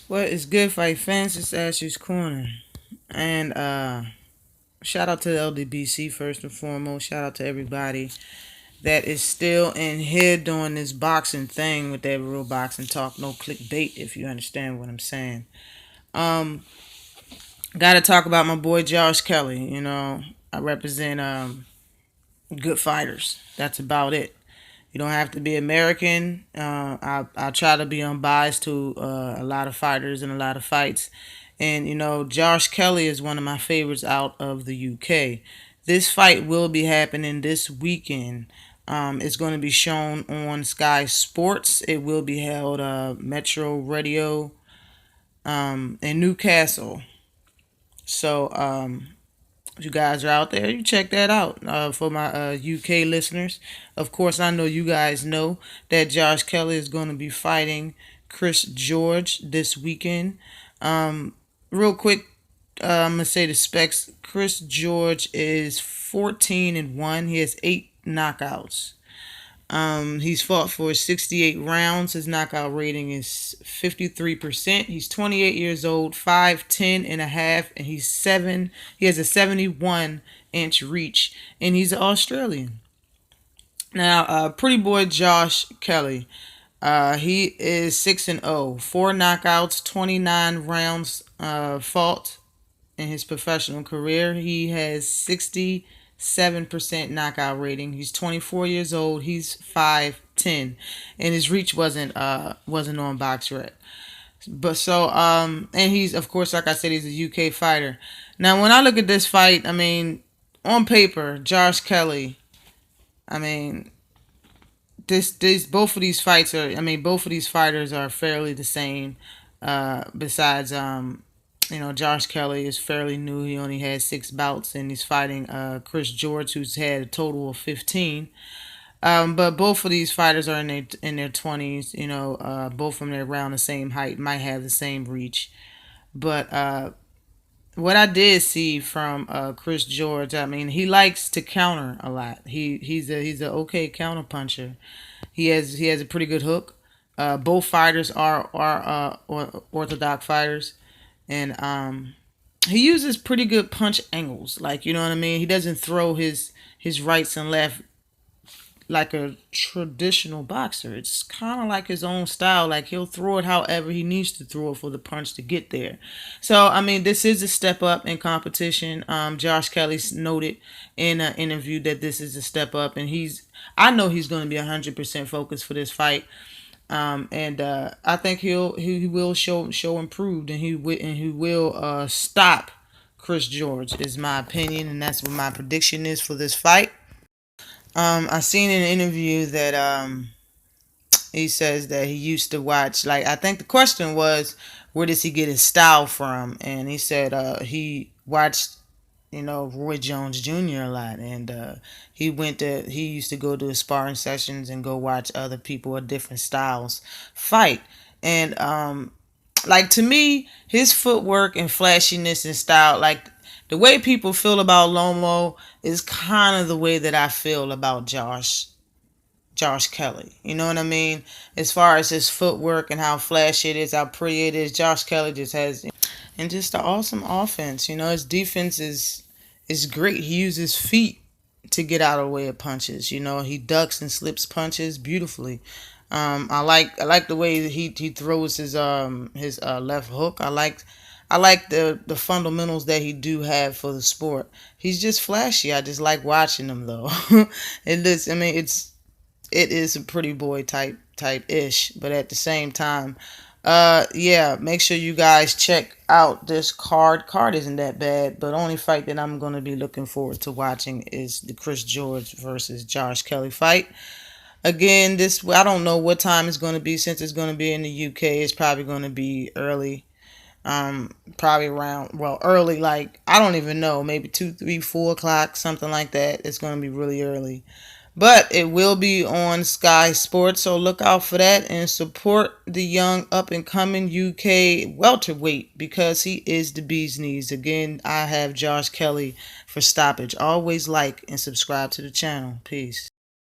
What is good, fight fans? It's Ashley's Corner. And shout out to the LDBC first and foremost. Shout out to everybody that is still in here doing this boxing thing with that real boxing talk. No clickbait, if you understand what I'm saying. Um, Gotta talk about my boy Josh Kelly. I represent good fighters. That's about it. You don't have to be American. I try to be unbiased to a lot of fighters and a lot of fights. And, Josh Kelly is one of my favorites out of the UK. This fight will be happening this weekend. It's going to be shown on Sky Sports. It will be held Metro Radio in Newcastle. So, if you guys are out there, you check that out. For my UK listeners, of course, I know you guys know that Josh Kelly is going to be fighting Kris George this weekend. Real quick, I'm gonna say the specs. Kris George is 14-1. He has 8 knockouts. He's fought for 68 rounds. His knockout rating is 53%. He's 28 years old, 5'10" and a half, and he's 7. He has a 71-inch reach, and he's an Australian. Now, pretty boy Josh Kelly. He is 6-0, 4 knockouts, 29 rounds fought in his professional career. He has 67% knockout rating. He's 24 years old. He's 5'10", and his reach wasn't on BoxRec. But and he's, of course, like I said, he's a UK fighter. Now, when I look at this fight, I mean, on paper, Josh Kelly, I mean, both of these fights are, both of these fighters are fairly the same. Besides, Josh Kelly is fairly new. He only had 6 bouts, and he's fighting Kris George, who's had a total of 15. But both of these fighters are in their 20s. Both of them are around the same height, might have the same reach. But what I did see from Kris George, I mean, he likes to counter a lot. He's an okay counter puncher. He has a pretty good hook. Both fighters are orthodox fighters, and he uses pretty good punch angles. Like, you know what I mean. He doesn't throw his rights and left like a traditional boxer. It's kind of like his own style. Like, he'll throw it however he needs to throw it for the punch to get there. So, I mean, this is a step up in competition. Josh Kelly noted in an interview that this is a step up, and I know he's going to be 100% focused for this fight. And I think he will show improved, and he will stop Kris George, is my opinion, and that's what my prediction is for this fight. I seen in an interview that he says that he used to watch, like, I think the question was, where does he get his style from? And he said he watched, Roy Jones Jr. a lot, and he used to go to his sparring sessions and go watch other people of different styles fight. And like, to me, his footwork and flashiness and style, like, the way people feel about Lomo is kind of the way that I feel about Josh Kelly. You know what I mean? As far as his footwork and how flashy it is, how pretty it is, Josh Kelly just has, and just an awesome offense. His defense is great. He uses feet to get out of the way of punches. He ducks and slips punches beautifully. I like the way he throws his left hook. I like the fundamentals that he do have for the sport. He's just flashy. I just like watching him, though. It is a pretty boy type ish, but at the same time, yeah, make sure you guys check out this card. Card isn't that bad, but only fight that I'm going to be looking forward to watching is the Kris George versus Josh Kelly fight. Again, I don't know what time it's going to be, since it's going to be in the UK. It's probably going to be early. Probably around, well, early, like, I don't even know, maybe 2, 3, 4 o'clock, something like that. It's going to be really early. But it will be on Sky Sports, so look out for that and support the young up-and-coming UK welterweight, because he is the bee's knees. Again, I have Josh Kelly for stoppage. Always like and subscribe to the channel. Peace.